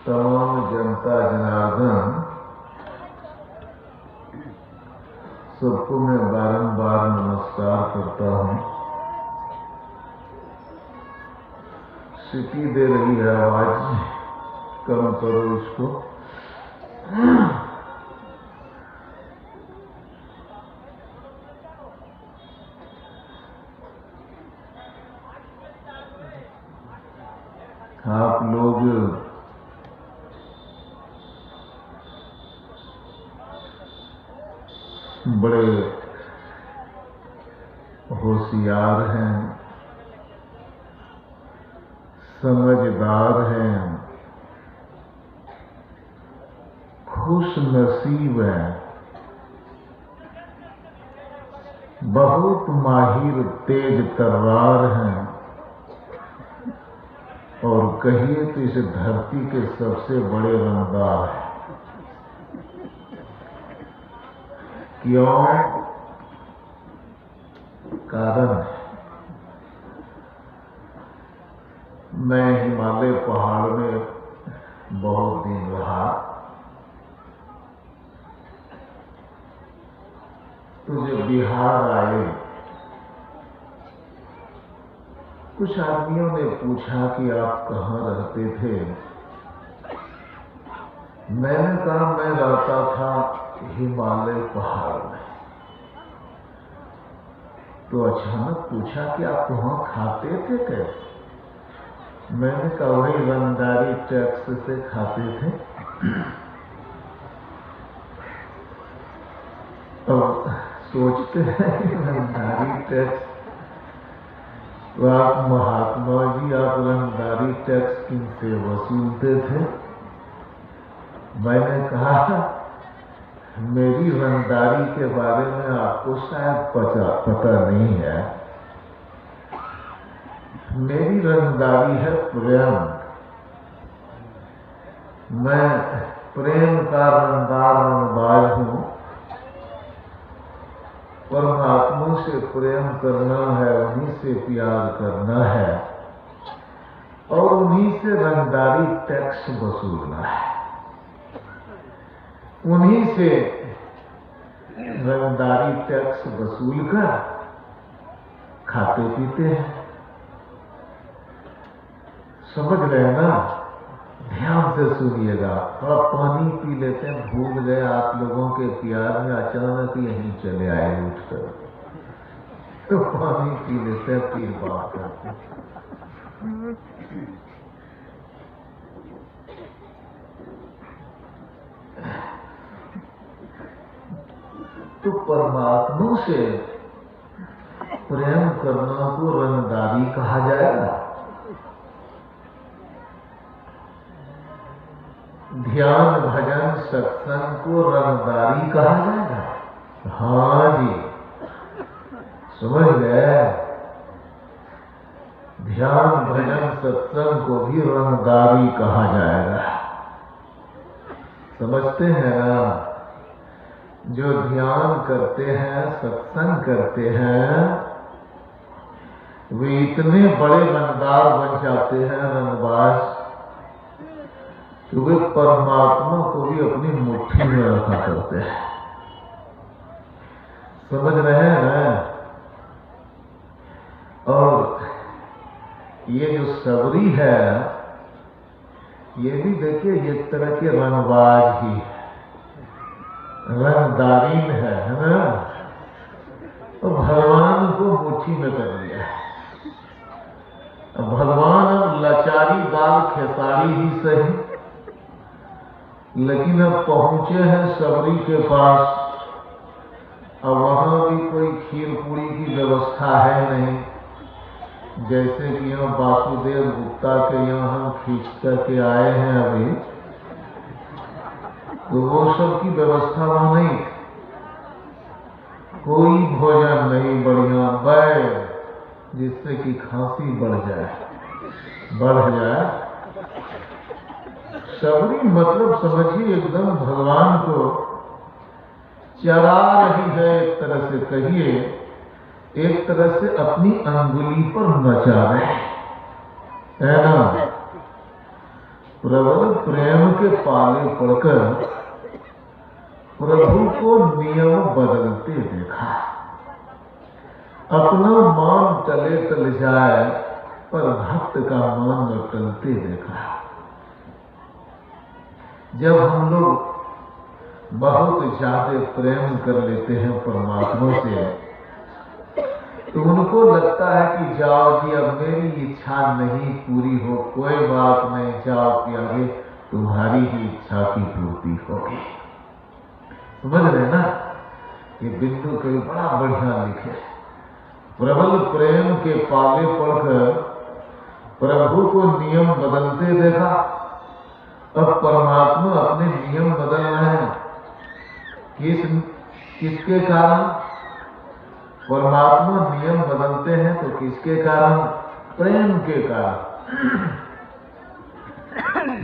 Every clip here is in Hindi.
तमाम जनता जनार्दन, सबको मैं बारंबार नमस्कार करता हूं। सीटी दे रही है आवाज, कम करो इसको। आप लोग बड़े होशियार हैं, समझदार हैं, खुश नसीब हैं, बहुत माहिर तेज तर्रार हैं और कहिए तो इस धरती के सबसे बड़े रंगदार हैं। क्यों? कारण मैं हिमालय पहाड़ में बहुत दिन रहा, तो जब बिहार आए, कुछ आदमियों ने पूछा कि आप कहाँ रहते थे। मैंने कहा मैं रहता था हिमालय पहाड़ में। तो अचानक पूछा कि आप वहां खाते थे कैसे? मैंने कहा वही रंगदारी टैक्स से खाते थे। अब सोचते हैं कि रंगदारी टैक्स, तो आप महात्मा जी, आप रंगदारी टैक्स किनसे वसूलते थे? मैंने कहा मेरी रंगदारी के बारे में आपको शायद पता नहीं है। मेरी रंगदारी है प्रेम। मैं प्रेम का रंगदार रंगबाज हूं। परमात्मा से प्रेम करना है, उन्हीं से प्यार करना है और उन्हीं से रंगदारी टैक्स वसूलना है। उन्हीं से रंगदारी टैक्स वसूल कर खाते पीते हैं। समझ रहे ना? ध्यान से सुनिएगा। थोड़ा पानी पी लेते हैं, भूल गए आप लोगों के प्यार में, अचानक यहीं चले आए उठकर, तो पानी पी लेते हैं, फिर बात करते हैं। तो परमात्मा से प्रेम करना को रंगदारी कहा जाएगा। ध्यान भजन सत्संग को रंगदारी कहा जाएगा। हाँ जी, समझ गए? ध्यान भजन सत्संग को भी रंगदारी कहा जाएगा। समझते हैं ना? जो ध्यान करते हैं, सत्संग करते हैं, वे इतने बड़े रंगदार बन जाते हैं, रंगबाज, कि वे परमात्मा को भी अपनी मुट्ठी में रखा करते हैं। समझ रहे हैं ना? और ये जो सबरी है, ये भी देखिए एक तरह के रंगबाज ही है, रंगदारीन है ना? तो भगवान को मुट्ठी में कर लिया है। भगवान अब लाचारी दाल खेसारी ही सही, लेकिन अब पहुंचे हैं सबरी के पास। अब वहां भी कोई खीर पूरी की व्यवस्था है नहीं, जैसे कि यहाँ वासुदेव गुप्ता के यहाँ हम खींच करके आए हैं अभी, तो वो सब की व्यवस्था वहां नहीं। कोई भोजन नहीं बढ़िया, बैठ जिससे कि खांसी बढ़ जाए। सबरी मतलब समझिए एकदम भगवान को चरा रही है, एक तरह से कहिए, एक तरह से अपनी अंगुली पर नचा रहे है ना। प्रबल प्रेम के पाले पड़कर प्रभु को नियम बदलते देखा। अपना मान टले टल जाए पर भक्त का मान न टलते देखा। जब हम लोग बहुत ज्यादा प्रेम कर लेते हैं परमात्मा से, तो उनको लगता है कि जाओ जी, अब मेरी इच्छा नहीं पूरी हो, कोई बात नहीं, जाओ कि आगे तुम्हारी ही इच्छा की पूर्ति होगी। समझ रहे ना? ये बिंदु कभी बड़ा बढ़िया लिखे। प्रबल प्रेम के पाले पड़कर प्रभु को नियम बदलते देखा। अब परमात्मा अपने नियम बदल रहे हैं। किसके कारण? परमात्मा नियम बदलते हैं तो किसके कारण? प्रेम के कारण।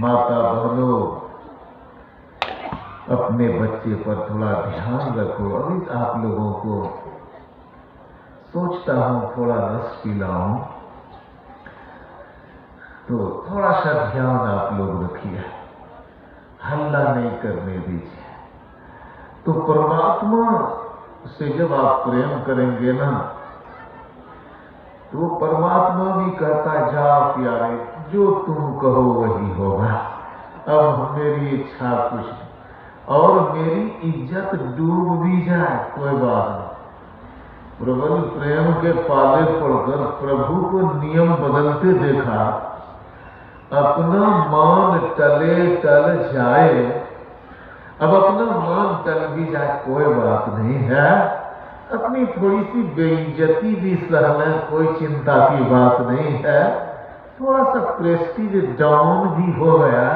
माता बहनों, अपने बच्चे पर थोड़ा ध्यान रखो। अभी आप लोगों को सोचता हूं थोड़ा रस पिलाऊं, तो थोड़ा सा ध्यान आप लोग रखिए, हल्ला नहीं करने दीजिए। तो परमात्मा से जब आप प्रेम करेंगे ना, तो परमात्मा भी कहता है, जाओ प्यारे, जो तुम कहो वही होगा, अब मेरी इच्छा कुछ नहीं, और मेरी इज्जत डूब भी जाए कोई बात नहीं। प्रबल प्रेम के पाले पड़कर प्रभु को नियम बदलते देखा। अपना मान टले टल जाए, अब अपना मान टल भी जाए कोई बात नहीं है, अपनी थोड़ी सी बेइज्जती भी सहना कोई चिंता की बात नहीं है। थोड़ा सा प्रेस्टीज डाउन भी हो गया,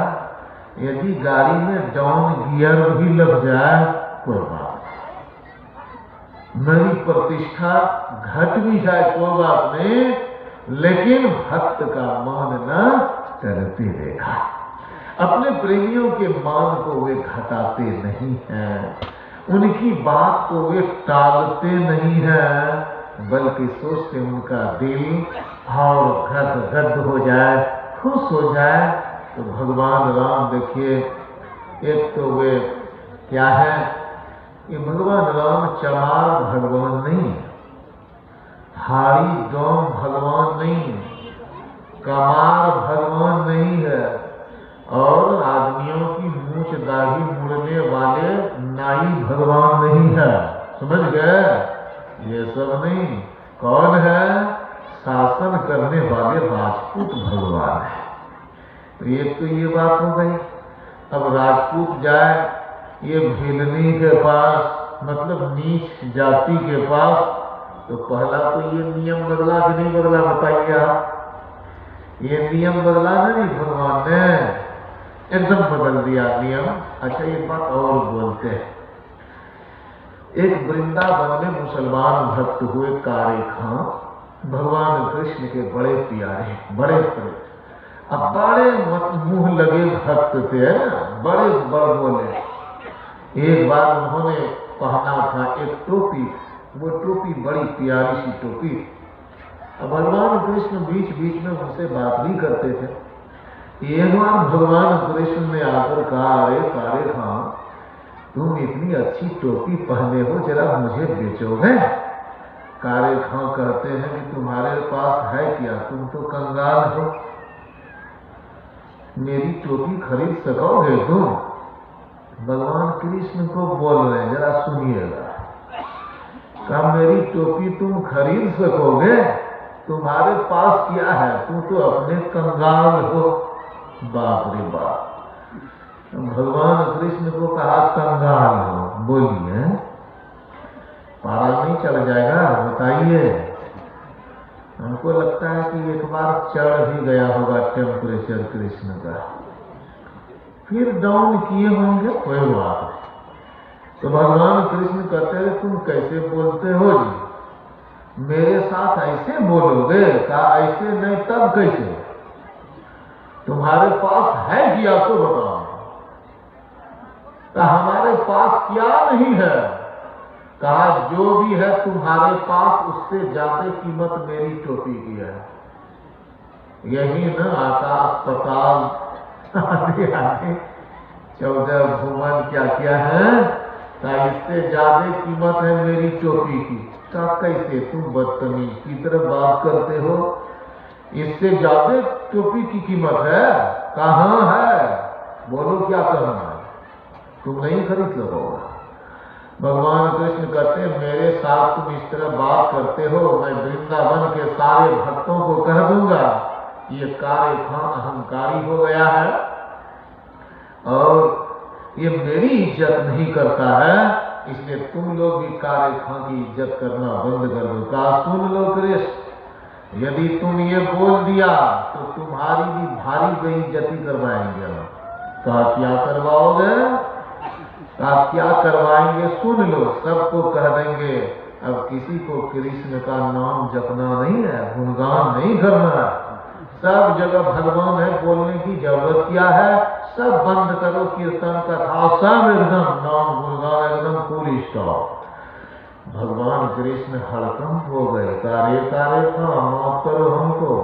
यदि गाड़ी में डाउन गियर भी लग जाए कोई बात नहीं, मेरी प्रतिष्ठा घट भी जाए कोई बात नहीं, लेकिन भक्त का मान न टलते देखा। अपने प्रेमियों के मान को वे घटाते नहीं हैं, उनकी बात को वे टालते नहीं हैं, बल्कि सोचते उनका दिल और गद गद हो जाए, खुश हो जाए। तो भगवान राम देखिए, एक तो वे क्या है, ये भगवान राम चमार भगवान नहीं, हाड़ी डोम भगवान नहीं, कमार भगवान नहीं है, और आदमियों की मूंछ दाढ़ी मुड़ने वाले नाई भगवान नहीं है। समझ गए? ये सब नहीं। कौन है? शासन करने वाले राजपूत भगवान है। तो एक तो ये बात हो गई। अब राजपूत जाए ये भिलनी के पास, मतलब नीच जाति के पास, तो पहला तो ये नियम बदला कि नहीं बदला, बताइए आप? ये नियम बदला नहीं भगवान ने, एकदम बदल दिया नियम। अच्छा, एक बात और बोलते हैं। एक वृंदावन में मुसलमान भक्त हुए कारे खां, भगवान कृष्ण के बड़े प्यारे, बड़े प्रिय, अब बड़े मुंह लगे भक्त थे, बड़े बड़ बोले। एक बार उन्होंने पहना था एक टोपी, वो टोपी बड़ी प्यारी सी टोपी। अब भगवान कृष्ण बीच बीच में उनसे बात भी करते थे। एक बार भगवान कृष्ण ने आकर कहा, अरे कारे खां, तुम इतनी अच्छी टोपी पहने हो, जरा मुझे बेचोगे? कारे खां कहते हैं कि तुम्हारे पास है क्या, तुम तो कंगाल हो, मेरी टोपी खरीद सकोगे तुम? भगवान कृष्ण को बोल रहे हैं, जरा सुनिएगा। कहा, मेरी टोपी तुम खरीद सकोगे? तुम्हारे पास क्या है, तुम तो अपने कंगाल हो। बाप रे बाप, भगवान कृष्ण को कहा कंगाल हो, बोलिए पारा नहीं चल जाएगा? बताइए। हमको लगता है कि एक बार चढ़ भी गया होगा टेम्परेचर कृष्ण का, फिर डाउन किए होंगे, कोई बात नहीं। तो भगवान कृष्ण कहते हैं, तुम कैसे बोलते हो जी, मेरे साथ ऐसे बोलोगे? कहा, ऐसे नहीं तब कैसे? तुम्हारे पास है क्या तो बताओ। कहा, हमारे पास क्या नहीं है? कहा, जो भी है तुम्हारे पास उससे ज्यादा कीमत मेरी टोपी की है। यही न आकाश पताल आधी आधी 14 भुवन क्या क्या है, इससे ज्यादा कीमत है मेरी टोपी की। कैसे तुम बदतमीज की तरह बात करते हो, इससे ज्यादा टोपी की कीमत है? कहाँ है, बोलो क्या करना है, तुम नहीं खरीद सकोगे। भगवान कृष्ण कहते हैं मेरे साथ तुम इस तरह बात करते हो, मैं वृंदावन के सारे भक्तों को कह दूंगा ये कारे खां अहंकारी हो गया है और ये मेरी इज्जत नहीं करता है, इसलिए तुम लोग भी कारे खां की इज्जत करना बंद कर दो। कहा सुन लो कृष्ण, यदि तुम ये बोल दिया तो तुम्हारी भी भारी बेइज्जती करवाएंगे। कहा क्या करवाओगे? कहा क्या करवाएंगे सुन लो, सबको कह देंगे अब किसी को कृष्ण का नाम जपना नहीं है, गुणगान नहीं करना है, सब जगह भगवान है, बोलने की जरूरत क्या है, सब बंद करो कीर्तन कथा, सब एकदम नाम गुणगान एकदम पूरी स्टॉप। भगवान कृष्ण हड़कंप हो गए, तारे तारे था माफ करो हमको,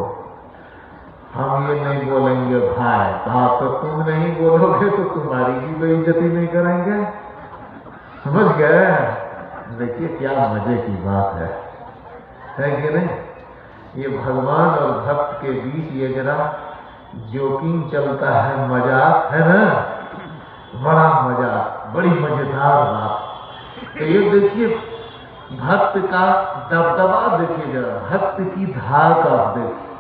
हम ये नहीं बोलेंगे भाई। कहा तो तुम नहीं बोलोगे तो तुम्हारी भी बेइज्जती नहीं करेंगे। समझ गए? देखिए क्या मजे की बात है कि नहीं? ये भगवान और भक्त के बीच ये जरा जोकिंग चलता है, मजाक है ना, बड़ा मजाक, बड़ी मजेदार बात। तो ये देखिए भक्त का दबदबा देखिए जरा, भक्त की धाक आप देखिए,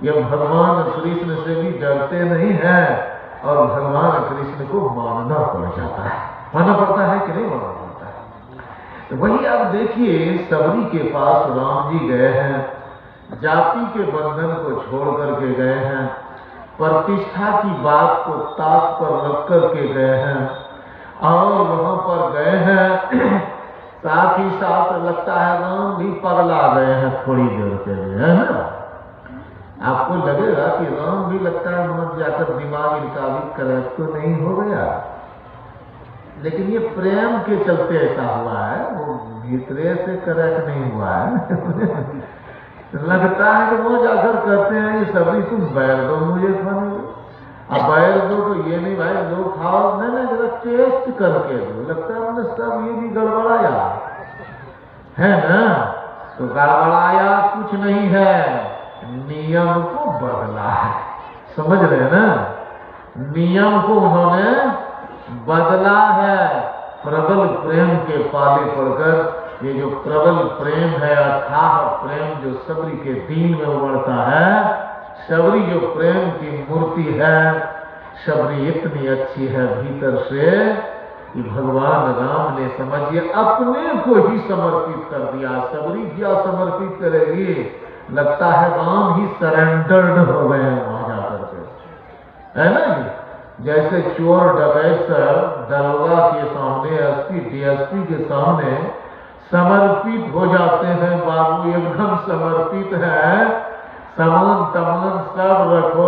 ये भगवान कृष्ण से भी डरते नहीं है और भगवान कृष्ण को मानना पड़ जाता है, मानना पड़ता है कि नहीं मानना पड़ता है। तो वही आप देखिए सबरी के पास राम जी गए हैं, जाति के बंधन को छोड़ करके गए हैं, प्रतिष्ठा की बात को ताक पर रख करके गए हैं और वहां पर गए हैं। साथ ही साथ लगता है राम भी पगला गए हैं थोड़ी देर के लिए, है ना? आपको लगेगा कि राम भी लगता है मत जाकर दिमाग इनका भी करेक्ट तो नहीं हो गया, लेकिन ये प्रेम के चलते ऐसा हुआ है, वो भीतरे से करेक्ट नहीं हुआ है। लगता है कि वो जाकर कहते हैं ये सभी तुम बैल दो मुझे खाने, अब बैल दो तो ये नहीं भाई लो खाओ, नहीं जरा टेस्ट करके दो, लगता है हमने सब ये भी गड़बड़ाया है ना। तो गड़बड़ाया कुछ नहीं है, नियम को बदला है, समझ रहे हैं ना? नियम को उन्होंने बदला है। प्रबल प्रेम के पाले पड़कर ये जो प्रबल प्रेम है, अथाह प्रेम जो सबरी के दीन में उमड़ता है, सबरी जो प्रेम की मूर्ति है, सबरी इतनी अच्छी है भीतर से कि भगवान राम ने समझिए अपने को ही समर्पित कर दिया। सबरी क्या समर्पित करेगी, लगता है राम ही सरेंडर्ड हो गए हैं वहां जाकर के, है ना जी? जैसे चोर डकैत दरोगा के सामने, एसपी डीएसपी के सामने समर्पित हो जाते हैं, बाबू एकदम समर्पित है, सामान तमान सब रखो,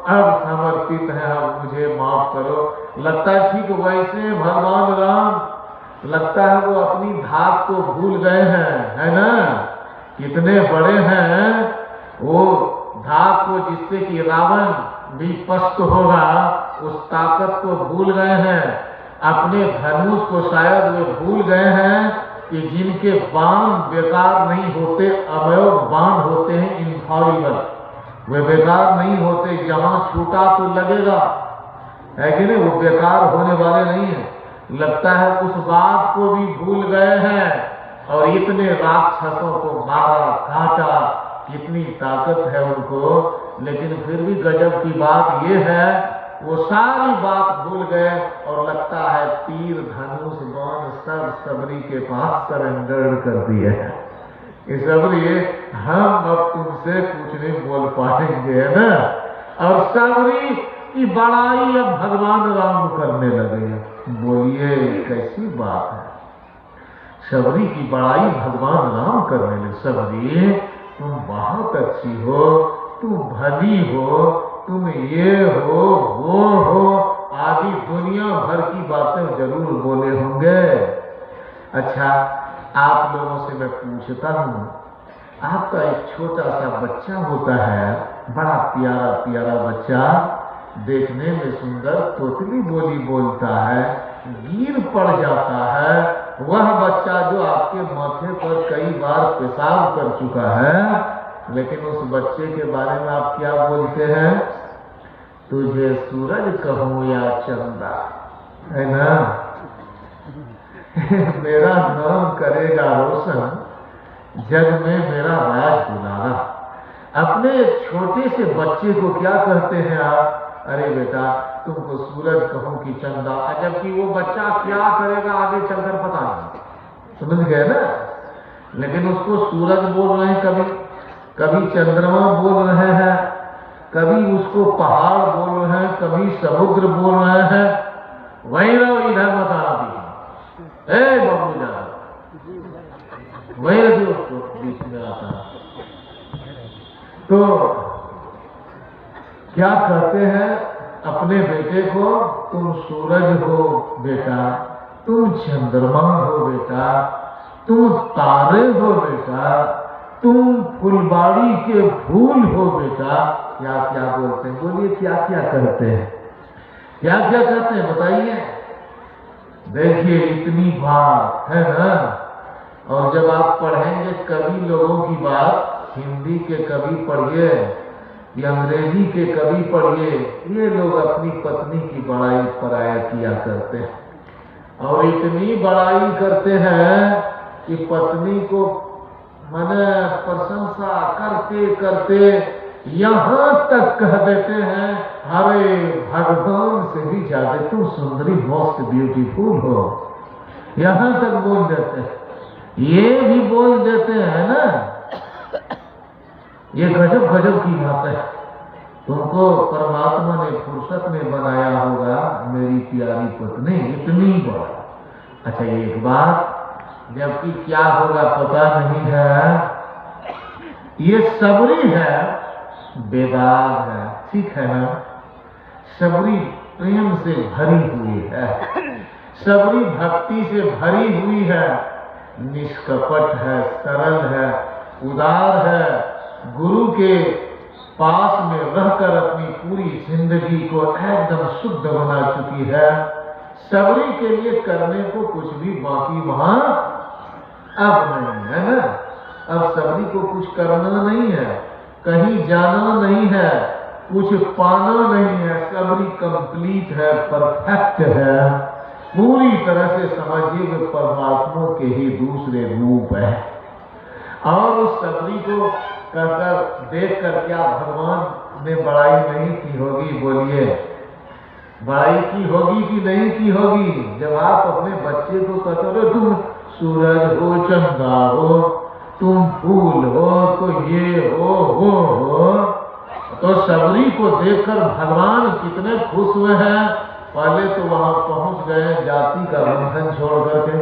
अब समर्पित है, अब मुझे माफ करो। लगता है ठीक वैसे भगवान राम लगता है वो अपनी धाक को भूल गए हैं, है ना? कितने बड़े हैं वो धाक को, जिससे कि रावण भी पस्त होगा, उस ताकत को भूल गए हैं। अपने धनुष को शायद वे भूल गए हैं कि जिनके बाण बेकार नहीं होते, अवयव बाण होते हैं, इनफॉलिबल, वे बेकार नहीं होते, जहां छूटा तो लगेगा, है कि नहीं? वो बेकार होने वाले नहीं है। लगता है उस बात को भी भूल गए हैं और इतने राक्षसों को मारा काटा, कितनी ताकत है उनको, लेकिन फिर भी गजब की बात ये है वो सारी बात भूल गए और लगता है तीर धनुष बाण सब सबरी के पास सरेंडर कर दिए हैं। ये सबरी हम अब तुमसे कुछ नहीं बोल पाएंगे, है ना? और सबरी की बड़ाई अब भगवान राम करने लगे। बोलिए कैसी बात है, सबरी की बड़ाई भगवान राम करने लगे। सबरी तुम बहुत अच्छी हो, तुम भली हो, तुम ये हो वो हो आदि दुनिया भर की बातें जरूर बोले होंगे। अच्छा आप लोगों से मैं पूछता हूँ, आपका एक छोटा सा बच्चा होता है, बड़ा प्यारा प्यारा बच्चा, देखने में सुंदर तोतली बोली बोलता है, गिर पड़ जाता है, वह बच्चा जो आपके माथे पर कई बार पेशाब कर चुका है, लेकिन उस बच्चे के बारे में आप क्या बोलते हैं? तुझे सूरज कहूं या चंदा, है ना? मेरा नाम करेगा रोशन, जग में मेरा राज दुलारा। अपने छोटे से बच्चे को क्या कहते हैं आप? अरे बेटा तुमको सूरज कहूं कि चंदा, जबकि वो बच्चा क्या करेगा आगे चलकर पता नहीं, समझ गए ना? लेकिन उसको सूरज बोल रहे हैं, कभी चंद्रमा बोल रहे हैं, कभी उसको पहाड़ बोल रहे हैं, कभी समुद्र बोल रहे हैं। वही रहो, इधर मत आना, बाबू जा वही रखिए, उसको बीच में आता। तो क्या कहते हैं अपने बेटे को? तुम सूरज हो बेटा, तुम चंद्रमा हो बेटा, तुम तारे हो बेटा, तुम फुलबाड़ी के फूल हो बेटा। क्या क्या बोलते हैं? बोलिए क्या क्या कहते हैं? क्या क्या कहते हैं बताइए। देखिए इतनी बात है ना। और जब आप पढ़ेंगे कवि लोगों की बात, हिंदी के कवि पढ़िए या अंग्रेजी के कवि पढ़िए, ये लोग अपनी पत्नी की बड़ाई पराया किया करते हैं और इतनी बड़ाई करते हैं कि पत्नी को माने प्रशंसा करते करते यहाँ तक कह देते हैं, अरे भगवान से भी ज्यादा तुम सुंदरी, मोस्ट ब्यूटीफुल हो, यहाँ तक बोल देते हैं। ये भी बोल देते हैं ना, ये गजब गजब की बात है। तुमको परमात्मा ने फुर्सत में बनाया होगा मेरी प्यारी पत्नी, इतनी बड़ा। अच्छा एक बात, जबकि क्या होगा पता नहीं है, ये सबरी है, बेदाग है, ठीक है ना? सबरी प्रेम से भरी हुई है, सबरी भक्ति से भरी हुई है, निष्कपट है, सरल है, उदार है, गुरु के पास में रहकर अपनी पूरी जिंदगी को एकदम शुद्ध बना चुकी है। सबरी के लिए करने को कुछ भी बाकी वहां अब नहीं है ना। अब सबरी को कुछ करना नहीं है, कहीं जाना नहीं है, कुछ पाना नहीं है। सबरी कंप्लीट है, परफेक्ट है, पूरी तरह से समझिए कि परमात्मा के ही दूसरे रूप है। और उस सबरी को कहकर देख कर क्या भगवान ने बड़ाई नहीं की होगी? बोलिए बड़ाई की होगी कि नहीं की होगी? जब आप अपने बच्चे को कहते हो तुम सूरज हो, चंदा हो, तुम फूल हो, तो ये हो वो हो, तो सबरी को देखकर भगवान कितने खुश हुए हैं। पहले तो वहां पहुंच गए जाति का बंधन छोड़ करके,